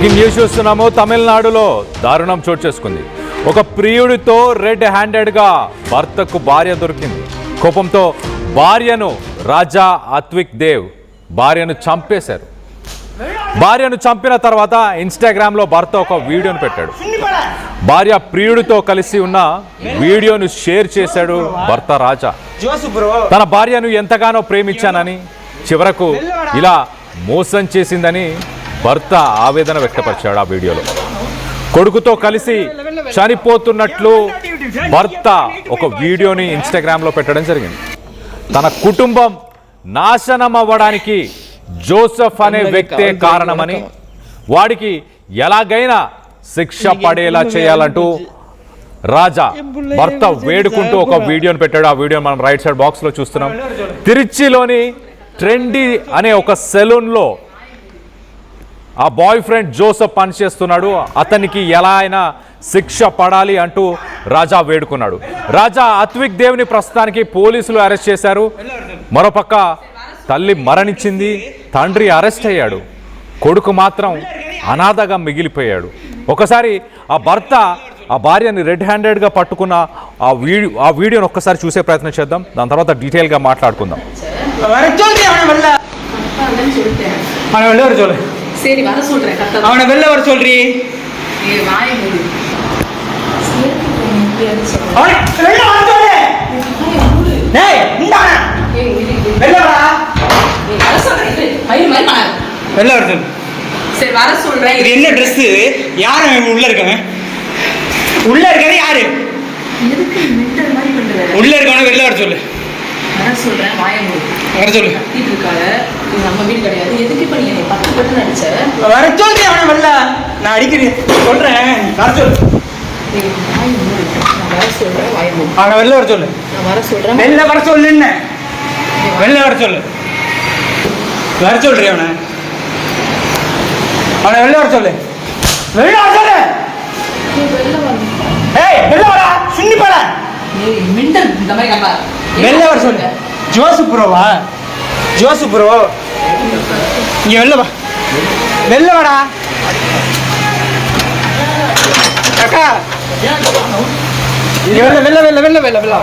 Breaking news చూస్తున్నాము. తమిళనాడులో దారుణం చోటు చేసుకుంది. ఒక ప్రియుడితో రెడ్ హ్యాండెడ్గా భర్తకు భార్య దొరికింది. కోపంతో భార్యను రాజా అత్విక్ దేవ్ భార్యను చంపేశారు. భార్యను చంపిన తర్వాత ఇన్స్టాగ్రామ్లో భర్త ఒక వీడియోను పెట్టాడు. భార్య ప్రియుడితో కలిసి ఉన్న వీడియోను షేర్ చేశాడు భర్త రాజా. తన భార్యను ఎంతగానో ప్రేమించానని, చివరకు ఇలా మోసం చేసిందని భర్త ఆవేదన వ్యక్తపరిచాడు. ఆ వీడియోలో కొడుకుతో కలిసి చనిపోతున్నట్లు భర్త ఒక వీడియోని ఇన్స్టాగ్రామ్లో పెట్టడం జరిగింది. తన కుటుంబం నాశనం అవ్వడానికి జోసెఫ్ అనే వ్యక్తే కారణమని, వాడికి ఎలాగైనా శిక్ష పడేలా చేయాలంటూ రాజా భర్త వేడుకుంటూ ఒక వీడియోని పెట్టాడు. ఆ వీడియోని మనం రైట్ సైడ్ బాక్స్లో చూస్తున్నాం. తిరుచిలోని ట్రెండీ అనే ఒక సెలూన్లో ఆ బాయ్ ఫ్రెండ్ జోసెఫ్ పనిచేస్తున్నాడు. అతనికి ఎలా అయినా శిక్ష పడాలి అంటూ రాజా వేడుకున్నాడు. రాజా అత్విక్ దేవ్ని ప్రస్తుతానికి పోలీసులు అరెస్ట్ చేశారు. మరోపక్క తల్లి మరణించింది, తండ్రి అరెస్ట్ అయ్యాడు, కొడుకు మాత్రం అనాథగా మిగిలిపోయాడు. ఒకసారి ఆ భర్త ఆ భార్యని రెడ్ హ్యాండెడ్గా పట్టుకున్న ఆ వీడియోని ఒక్కసారి చూసే ప్రయత్నం చేద్దాం. దాని తర్వాత డీటెయిల్గా మాట్లాడుకుందాం. சரி வர சொல்றேன். அவனை வெளில வர சொல்றீ. நீ வாய் மூடு. அவனை வெளில வர சொல்லு. டேய் இந்தாடா. வெளில வா. நீ வர சொல்றேன். மயிர் மயிர் பண்ணாத. வெளில வர சொல்லு. சரி வர சொல்றேன். இது என்ன Dress? யார் உள்ள இருக்கவன்? உள்ள இருக்கறது யாரு? எதுக்கு மென்டல் மாதிரி பண்ற? உள்ள இருக்கவன வெளில வர சொல்லு. வர சொல்றேன். வாய் மூடு. வர சொல்லு. கத்திட்டு இருக்காத. இது நம்ம வீடு கிடையாது. எதுக்கு இப்ப நீ என்னை பட்டு நடிச்ச? வர சொல்றேன் அவனை வெளில. நான் அடிக்கிறேன். சொல்றேன். வர சொல்லு. நீ வாய் மூடு. நான் வர சொல்றேன். வாய் மூடு. அவனை வெளில வர சொல்லு. நான் வர சொல்றேன். வெளில வர சொல்லுன்னு. வெளில வர சொல்லு. வர சொல்றீ அவனை. அவனை வெளில வர சொல்லு. வெளில வர சொல்லு. நீ வெளில வா. ஏய் வெளில வாடா. சுண்ணி போடா. நீ மென்டல் இந்த மாதிரி கப்பா. வெளில வர சொல்லு. ஜோசப் ப்ரோவா? ஜோசப் ப்ரோ இங்க வெளில வா. வெளில வாடா. அக்கா இங்க வெளில வெளில வெளில வெளில வெளில வெளில.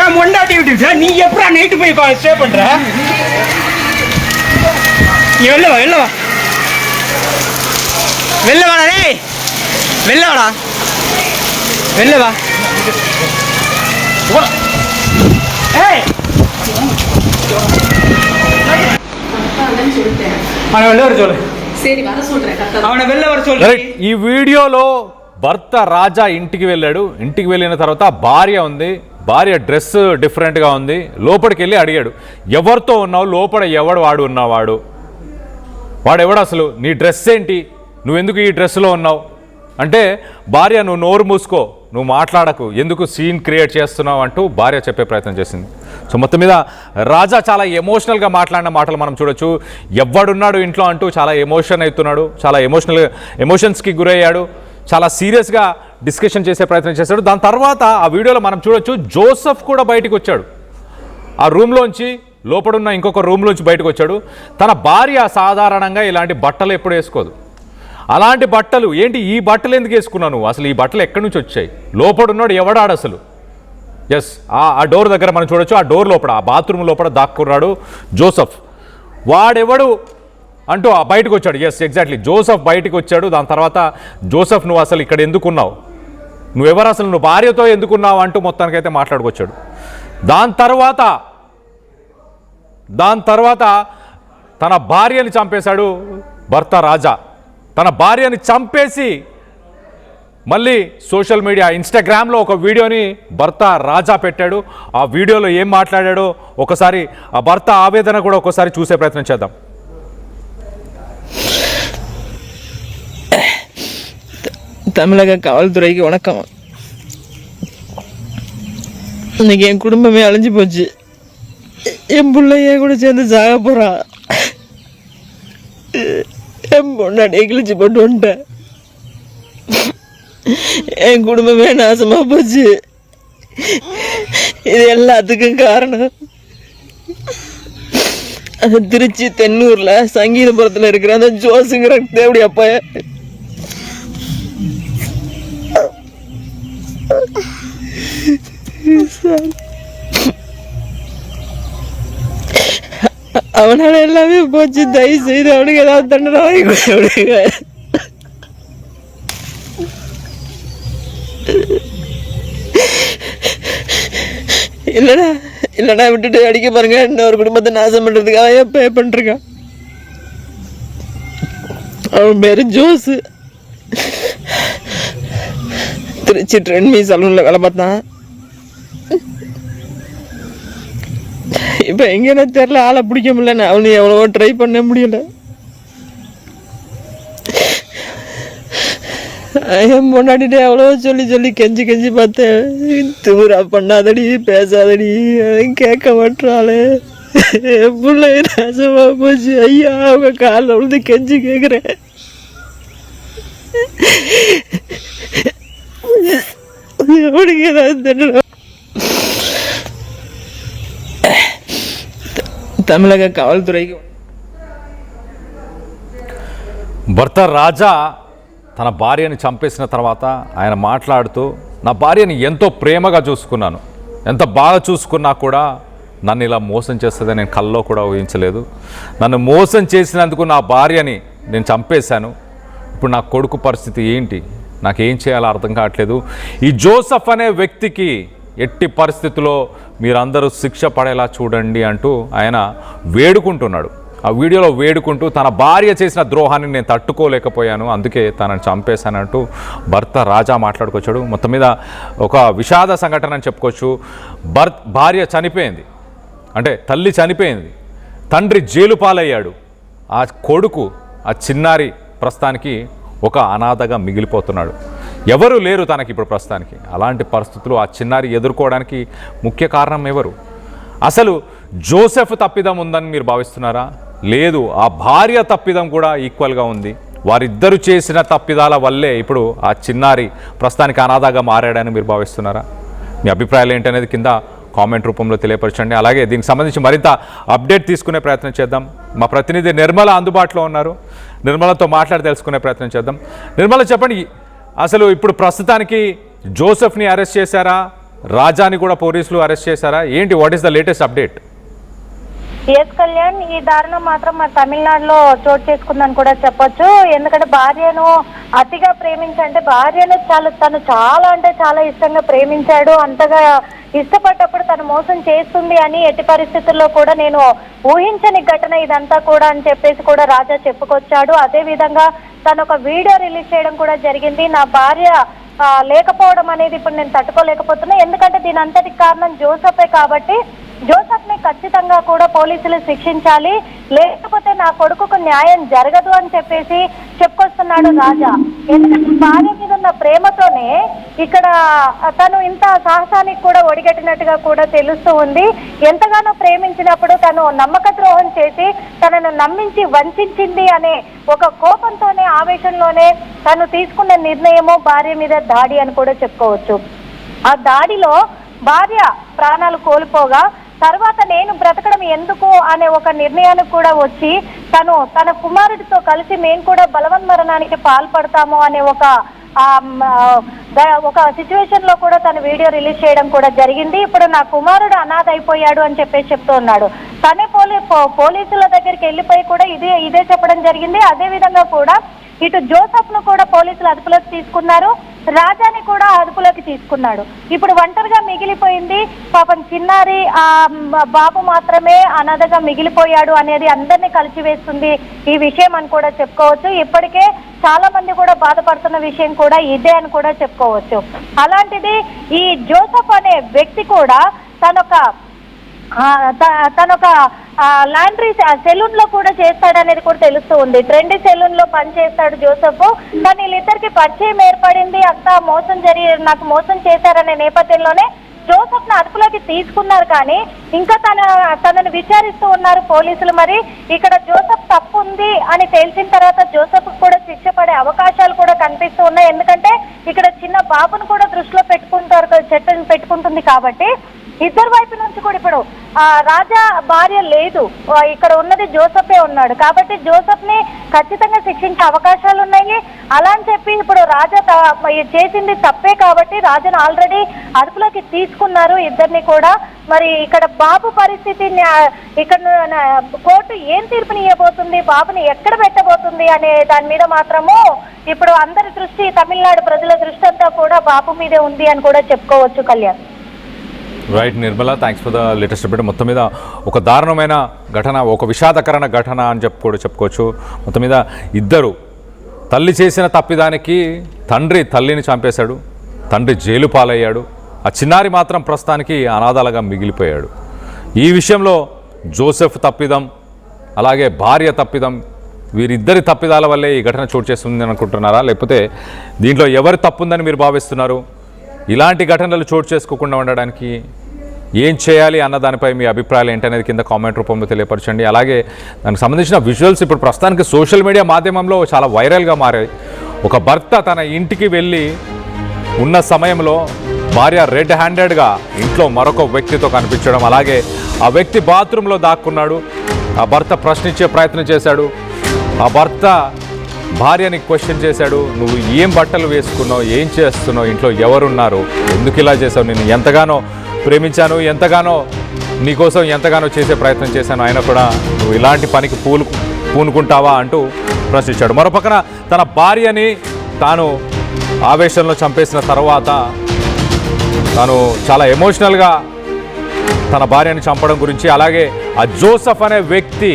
ஏன் மொண்டாட்டி விட்டு நீ எப்படா நைட் போய் ஸ்டே பண்ற? இங்க வெளில வா. வெளில வா. வெளில வாடா டேய். வெளில வாடா. வெளில வா. ஏய் அவனை வெளில வர சொல்லு. சரி வர சொல்றேன். அவனை வெளில வர சொல்லு. ఈ వీడియోలో భర్త రాజా ఇంటికి వెళ్ళాడు. ఇంటికి వెళ్ళిన తర్వాత భార్య ఉంది. భార్య డ్రెస్ డిఫరెంట్గా ఉంది. లోపలికి వెళ్ళి అడిగాడు, ఎవరితో ఉన్నావు, లోపల ఎవడు వాడు ఉన్నవాడు, వాడెవడు అసలు, నీ డ్రెస్ ఏంటి, నువ్వెందుకు ఈ డ్రెస్లో ఉన్నావు అంటే, భార్య నువ్వు నోరు మూసుకో, నువ్వు మాట్లాడకు, ఎందుకు సీన్ క్రియేట్ చేస్తున్నావు అంటూ భార్య చెప్పే ప్రయత్నం చేసింది. సో మొత్తం మీద రాజా చాలా ఎమోషనల్గా మాట్లాడిన మాటలు మనం చూడొచ్చు. ఎవడున్నాడు ఇంట్లో అంటూ చాలా ఎమోషన్ అవుతున్నాడు, చాలా ఎమోషన్స్కి గురయ్యాడు, చాలా సీరియస్గా డిస్కషన్ చేసే ప్రయత్నం చేశాడు. దాని తర్వాత ఆ వీడియోలో మనం చూడొచ్చు జోసెఫ్ కూడా బయటకు వచ్చాడు. ఆ రూమ్లోంచి లోపడున్న ఇంకొక రూమ్లోంచి బయటకు వచ్చాడు. తన భార్య సాధారణంగా ఇలాంటి బట్టలు ఎప్పుడు వేసుకోదు. అలాంటి బట్టలు ఏంటి, ఈ బట్టలు ఎందుకు వేసుకున్నాను, అసలు ఈ బట్టలు ఎక్కడి నుంచి వచ్చాయి, లోపడున్నాడు ఎవడాడు అసలు. ఎస్, ఆ డోర్ దగ్గర మనం చూడొచ్చు. ఆ డోర్ లోపల, ఆ బాత్రూమ్ లోపల దాక్కున్నాడు జోసెఫ్. వాడెవడు అంటూ బయటకు వచ్చాడు. ఎస్, ఎగ్జాక్ట్లీ, జోసెఫ్ బయటకు వచ్చాడు. దాని తర్వాత జోసెఫ్ నువ్వు అసలు ఇక్కడ ఎందుకున్నావు, నువ్వెవరు అసలు, నువ్వు భార్యతో ఎందుకున్నావు అంటూ మొత్తానికైతే మాట్లాడుకొచ్చాడు. దాని తర్వాత తన భార్యని చంపేశాడు భర్త రాజా. తన భార్యని చంపేసి మళ్ళీ సోషల్ మీడియా ఇన్స్టాగ్రామ్లో ఒక వీడియోని భర్త రాజా పెట్టాడు. ఆ వీడియోలో ఏం మాట్లాడాడో ఒకసారి ఆ భర్త ఆవేదన కూడా ఒకసారి చూసే ప్రయత్నం చేద్దాం. தமிழக காவல்துறைக்கு வணக்கம். இன்னைக்கு என் குடும்பமே அழிஞ்சு போச்சு. என் பிள்ளைய கூட சேர்ந்து சாக போகிறான். என் பொண்ணாடியை கிழிச்சு போட்டு வந்துட்டேன். என் குடும்பமே நாசமாக போச்சு. இது எல்லாத்துக்கும் காரணம் அது திருச்சி தென்னூரில் சங்கீதபுரத்தில் இருக்கிற அந்த ஜோஸுங்கிற தேவடி அப்பா அவனால எல்லாமே போச்சு. தயவு செய்து அவனுக்கு ஏதாவது தண்டனை வாங்கி கொடுங்க. இல்லடா இல்லடா விட்டுட்டு அடிக்க பாருங்க. இன்னொரு குடும்பத்தை நாசம் பண்றதுக்காக பே பண்ணிருக்கான். அவன் பேரு ஜோஸ். திருச்சி ட்ரெண்ட்மி சலூன்ல வேலை பார்த்தான். இப்ப எங்கன்னு தெரியல. ஆளை பிடிக்க முடியல. அவனு எவ்வளவோ ட்ரை பண்ண முடியல. என் பொண்டாட்டிட்டு எவ்வளவோ சொல்லி சொல்லி கெஞ்சி கெஞ்சி பார்த்தேன். தூரா பண்ணாதடி பேசாதடி. கேட்க மாட்டாளே. என் பிள்ளை நாசமா போச்சு. ஐயா அவங்க காலில் விழுந்து கெஞ்சி கேட்குறேன். அவனுக்கு ஏதாவது தெரியல. தமிழக కావల్తురైకి భర్త రాజా తన భార్యని చంపేసిన తర్వాత ఆయన మాట్లాడుతూ నా భార్యని ఎంతో ప్రేమగా చూసుకున్నాను, ఎంత బాగా చూసుకున్నా కూడా నన్ను ఇలా మోసం చేస్తుందని నేను కల్లో కూడా ఊహించలేదు. నన్ను మోసం చేసినందుకు నా భార్యని నేను చంపేశాను. ఇప్పుడు నా కొడుకు పరిస్థితి ఏంటి, నాకేం చేయాలో అర్థం కావట్లేదు. ఈ జోసెఫ్ అనే వ్యక్తికి ఎట్టి పరిస్థితుల్లో మీరందరూ శిక్ష పడేలా చూడండి అంటూ ఆయన వేడుకుంటున్నాడు. ఆ వీడియోలో వేడుకుంటూ తన భార్య చేసిన ద్రోహాన్ని నేను తట్టుకోలేకపోయాను, అందుకే తనని చంపేశానంటూ భర్త రాజా మాట్లాడుకొచ్చాడు. మొత్తం మీద ఒక విషాద సంఘటన అని చెప్పుకోవచ్చు. భార్య చనిపోయింది, అంటే తల్లి చనిపోయింది, తండ్రి జైలు పాలయ్యాడు, ఆ కొడుకు ఆ చిన్నారి ప్రస్తుతానికి ఒక అనాథగా మిగిలిపోతున్నాడు. ఎవరు లేరు తనకి ఇప్పుడు ప్రస్తుతానికి. అలాంటి పరిస్థితులు ఆ చిన్నారి ఎదుర్కోవడానికి ముఖ్య కారణం ఎవరు? అసలు జోసెఫ్ తప్పిదం ఉందని మీరు భావిస్తున్నారా? లేదు, ఆ భార్య తప్పిదం కూడా ఈక్వల్గా ఉంది. వారిద్దరూ చేసిన తప్పిదాల వల్లే ఇప్పుడు ఆ చిన్నారి ప్రస్తుతానికి అనాథగా మారాడని మీరు భావిస్తున్నారా? మీ అభిప్రాయాలు ఏంటనేది కింద కామెంట్ రూపంలో తెలియపరచండి. అలాగే దీనికి సంబంధించి మరింత అప్డేట్ తీసుకునే ప్రయత్నం చేద్దాం. మా ప్రతినిధి నిర్మల అందుబాటులో ఉన్నారు. నిర్మలతో మాట్లాడి తెలుసుకునే ప్రయత్నం చేద్దాం. నిర్మల, చెప్పండి, అసలు ఇప్పుడు ప్రస్తుతానికి జోసెఫ్ని అరెస్ట్ చేశారా, రాజాని కూడా పోలీసులు అరెస్ట్ చేశారా, ఏంటి, what is the latest update? Yes Kalyan, ఈ దారుణం మాత్రం మన తమిళనాడులో చోటు చేసుకుందని కూడా చెప్పొచ్చు. ఎందుకంటే భార్యను అతిగా ప్రేమించంటే భార్యను తను చాలా అంటే చాలా ఇష్టంగా ప్రేమించాడు. అంతగా ఇష్టపడ్డప్పుడు తను మోసం చేస్తుంది అని ఎట్టి పరిస్థితుల్లో కూడా నేను ఊహించని ఘటన ఇదంతా కూడా అని చెప్పేసి కూడా రాజా చెప్పుకొచ్చాడు. అదే విధంగా తను ఒక వీడియో రిలీజ్ చేయడం కూడా జరిగింది. నా భార్య లేకపోవడం అనేది ఇప్పుడు నేను తట్టుకోలేకపోతున్నా, ఎందుకంటే దీని అంతటికి కారణం జోసెఫే కాబట్టి జోసెఫ్ ని ఖచ్చితంగా కూడా పోలీసులు శిక్షించాలి, లేకపోతే నా కొడుకుకు న్యాయం జరగదు అని చెప్పేసి చెప్పుకొస్తున్నాడు రాజా. ఎందుకంటే భార్య మీద ఉన్న ప్రేమతోనే ఇక్కడ తను ఇంత సాహసానికి కూడా ఒడిగట్టినట్టుగా కూడా తెలుస్తూ ఉంది. ఎంతగానో ప్రేమించినప్పుడు తను నమ్మక ద్రోహం చేసి తనను నమ్మించి వంచింది అనే ఒక కోపంతోనే, ఆవేశంలోనే తను తీసుకున్న నిర్ణయము భార్య మీద దాడి అని కూడా చెప్పుకోవచ్చు. ఆ దాడిలో భార్య ప్రాణాలు కోల్పోగా తర్వాత నేను బ్రతకడం ఎందుకు అనే ఒక నిర్ణయానికి కూడా వచ్చి తన కుమారుడితో కలిసి మేము కూడా బలవన్మరణానికి పాల్పడతాము అనే ఒక సిచ్యువేషన్ లో కూడా తను వీడియో రిలీజ్ చేయడం కూడా జరిగింది. ఇప్పుడు నా కుమారుడు అనాథ అయిపోయాడు అని చెప్పేసి చెప్తూ ఉన్నాడు. తనే పోలీసుల దగ్గరికి వెళ్ళిపోయి కూడా ఇదే చెప్పడం జరిగింది. అదే విధంగా కూడా ఇటు జోసెఫ్ ను కూడా పోలీసులు అదుపులోకి తీసుకున్నారు, రాజాని కూడా అదుపులోకి తీసుకున్నాడు. ఇప్పుడు ఒంటరిగా మిగిలిపోయింది పాపం చిన్నారి ఆ బాబు మాత్రమే అనాథగా మిగిలిపోయాడు అనేది అందరినీ కలిసివేస్తుంది ఈ విషయం అని కూడా చెప్పుకోవచ్చు. ఇప్పటికే చాలా మంది కూడా బాధపడుతున్న విషయం కూడా ఇదే అని కూడా చెప్పుకోవచ్చు. అలాంటిది ఈ జోసెఫ్ అనే వ్యక్తి కూడా తనొక లాండ్రీ సెలూన్ లో కూడా చేస్తాడనేది కూడా తెలుస్తూ ఉంది. ట్రెండీ సెలూన్ లో పని చేస్తాడు జోసెఫ్. కానీ వీళ్ళిద్దరికి పరిచయం ఏర్పడింది, అంతా నాకు మోసం చేశారనే నేపథ్యంలోనే జోసెఫ్ ను అదుపులోకి తీసుకున్నారు. కానీ ఇంకా తనను విచారిస్తూ ఉన్నారు పోలీసులు. మరి ఇక్కడ జోసెఫ్ తప్పు ఉంది అని తెలిసిన తర్వాత జోసెఫ్ కూడా శిక్ష పడే అవకాశాలు కూడా కనిపిస్తూ ఉన్నాయి. ఎందుకంటే ఇక్కడ చిన్న బాబును కూడా దృష్టిలో పెట్టుకుంటుంది కాబట్టి ఇద్దరు వైపు నుంచి కూడా ఇప్పుడు రాజా భార్య లేదు, ఇక్కడ ఉన్నది జోసఫే ఉన్నాడు. కాబట్టి జోసఫ్ ని ఖచ్చితంగా శిక్షించే అవకాశాలు ఉన్నాయి. అలా అని చెప్పి ఇప్పుడు రాజా చేసింది తప్పే కాబట్టి రాజాను ఆల్రెడీ అదుపులోకి తీసుకున్నారు ఇద్దరిని కూడా. మరి ఇక్కడ బాబు పరిస్థితి, ఇక్కడ కోర్టు ఏం తీర్పునియబోతుంది, బాబుని ఎక్కడ పెట్టబోతుంది అనే దాని మీద మాత్రము ఇప్పుడు అందరి దృష్టి, తమిళనాడు ప్రజల దృష్టి అంతా కూడా బాబు మీదే ఉంది అని కూడా చెప్పుకోవచ్చు. Kalyan. Right Nirmala, thanks for the latest update. మొత్తం మీద ఒక దారుణమైన ఘటన, ఒక విషాదకరణ ఘటన అని చెప్పుకోవచ్చు. మొత్తం మీద ఇద్దరు, తల్లి చేసిన తప్పిదానికి తండ్రి తల్లిని చంపేశాడు, తండ్రి జైలు పాలయ్యాడు, ఆ చిన్నారి మాత్రం ప్రస్తుతానికి అనాథాలుగా మిగిలిపోయాడు. ఈ విషయంలో జోసెఫ్ తప్పిదం, అలాగే భార్య తప్పిదం, వీరిద్దరి తప్పిదాల వల్లే ఈ ఘటన చోటు చేస్తుంది అనుకుంటున్నారా, లేకపోతే దీంట్లో ఎవరి తప్పుందని మీరు భావిస్తున్నారు? ఇలాంటి ఘటనలు చోటు చేసుకోకుండా ఉండడానికి ఏం చేయాలి అన్న దానిపై మీ అభిప్రాయాలు ఏంటనేది కింద కామెంట్ రూపంలో తెలియపరచండి. అలాగే దానికి సంబంధించిన విజువల్స్ ఇప్పుడు ప్రస్తుతానికి సోషల్ మీడియా మాధ్యమంలో చాలా వైరల్గా మారాయి. ఒక భర్త తన ఇంటికి వెళ్ళి ఉన్న సమయంలో భార్య రెడ్ హ్యాండెడ్గా ఇంట్లో మరొక వ్యక్తితో కనిపించడం, అలాగే ఆ వ్యక్తి బాత్రూంలో దాక్కున్నాడు. ఆ భర్త ప్రశ్నించే ప్రయత్నం చేశాడు. ఆ భర్త భార్యని క్వశ్చన్ చేశాడు, నువ్వు ఏం బట్టలు వేసుకున్నావు, ఏం చేస్తున్నావు, ఇంట్లో ఎవరున్నారు, ఎందుకు ఇలా చేసావు, నేను ఎంతగానో ప్రేమించాను, ఎంతగానో నీకోసం ఎంతగానో చేసే ప్రయత్నం చేశాను, అయినా కూడా నువ్వు ఇలాంటి పనికి పూనుకుంటావా అంటూ ప్రశ్నించాడు. మరోపక్కన తన భార్యని తాను ఆవేశంలో చంపేసిన తర్వాత తాను చాలా ఎమోషనల్గా తన భార్యని చంపడం గురించి, అలాగే ఆ జోసెఫ్ అనే వ్యక్తి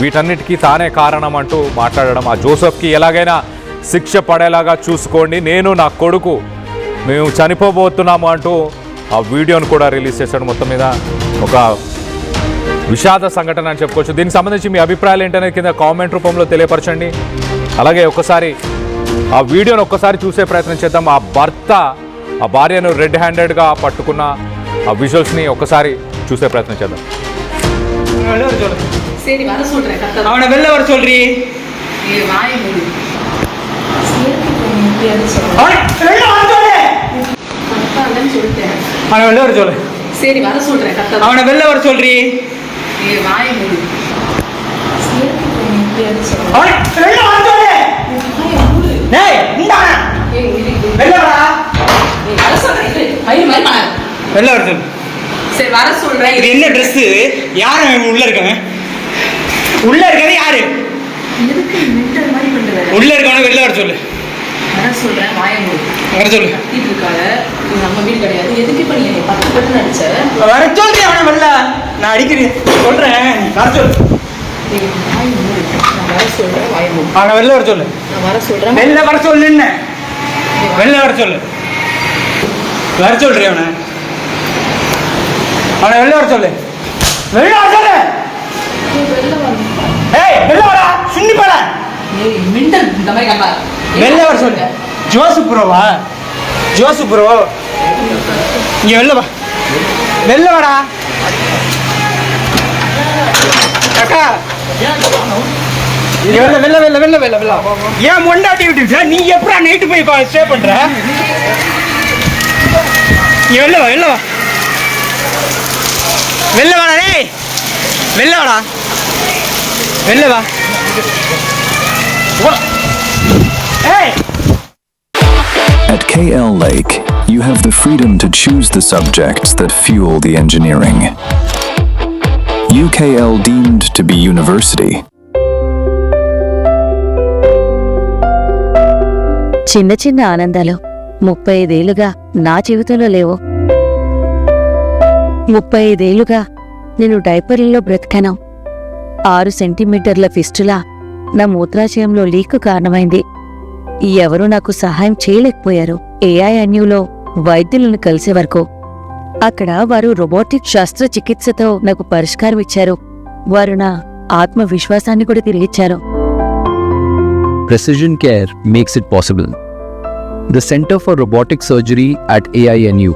వీటన్నిటికీ తానే కారణం అంటూ మాట్లాడడం, ఆ జోసెఫ్కి ఎలాగైనా శిక్ష పడేలాగా చూసుకోండి, నేను నా కొడుకు మేము చనిపోబోతున్నాము అంటూ ఆ వీడియోను కూడా రిలీజ్ చేశాడు. మొత్తం మీద ఒక విషాద సంఘటన అని చెప్పుకోవచ్చు. దీనికి సంబంధించి మీ అభిప్రాయాలు ఏంటనేది కింద కామెంట్ రూపంలో తెలియపరచండి. అలాగే ఒక్కసారి ఆ వీడియోను ఒక్కసారి చూసే ప్రయత్నం చేద్దాం. ఆ భర్త ఆ భార్యను రెడ్ హ్యాండెడ్గా పట్టుకున్న ఆ విజువల్స్ని ఒక్కసారి చూసే ప్రయత్నం చేద్దాం. சரி வர சொல்றேன். அவனை வெளில வர சொல்றீ. நீ வாய் மூடு. அவனை வெளில வர சொல்லு. கத்தாலன்னு சொல்லிட்டேன். அவனை வெளில வர சொல்லு. சரி வர சொல்றேன். கத்தால. அவனை வெளில வர சொல்றீ. நீ வாய் மூடு. அவனை வெளில வர சொல்லு. டேய் இந்தாடா. வெளில வாடா. நீ வர சொல்றேன். மயிர் மாதிரி பண்ணாத. வெளில வர சொல்லு. சரி வர சொல்றேன். இது என்ன Dress? யார் உள்ள இருக்கவன்? உள்ள இருக்கறது யாரு? எதுக்கு மென்டல் மாதிரி பண்ற? உள்ள இருக்கவன வெளில வர சொல்லு. வர சொல்றேன். வாயை மூடு. வர சொல்லு. கத்திட்டு இருக்காத. இது நம்ம வீடு கிடையாது. எதுக்கு இப்ப நீ என்னை பட்டு அடிச்ச? வர சொல்லு அவனை வெளில. நான் அடிக்கிறேன். சொல்றேன். வர சொல்லு. வாயை மூடு. நான் வர சொல்றேன். வாயை மூடு. அவனை வெளில வர சொல்லு. நான் வர சொல்றேன். வெளில வர சொல்லுன்னு. வெளில வர சொல்லு. வர சொல்றேன் அவனை. அவனை வெளில வர சொல்லு. வெளில வர சொல்லு. ஏய் வெளில வாடா. சின்னி போடா. ஏய் மெண்டல் இந்த மாதிரி கண்ணா. வெளில வர சொல்லு. ஜோசப் ப்ரோவா? Joseph bro. இங்க வெளில வா. வெளில வாடா. அக்கா. இங்க வெளில. ஏன் மொண்டாட்டி விட்டு நீ எப்படா நைட் போய் ஸ்டே பண்ற? இங்க வெளில வா. வெளில வாடா டேய். வெளில வாடா. வெளில வா. Hey! At KL Lake, you have the freedom to choose the subjects that fuel the engineering. UKL deemed to be university. చిన్న చిన్న ఆనందాలు 35 ఏళ్లుగా నా జీవితంలో లేవు. 35 ఏళ్లుగా నేను డైపర్లలో బ్రతికాను. 6 సెంటీమీటర్ల ఫిస్టులా నా మూత్రాశయంలో లీకు కారణమైంది. ఎవరూ నాకు సహాయం చేయలేకపోయారు. ఏఐఎన్యూలో వైద్యులను కలిసే వరకు. అక్కడ వారు రోబోటిక్ శస్త్రచికిత్సతో నాకు పరిష్కారం ఇచ్చారు. వారు నా ఆత్మవిశ్వాసాన్ని కూడా తిరిగిచ్చారు. Precision care makes it possible. The Center for Robotic Surgery at AINU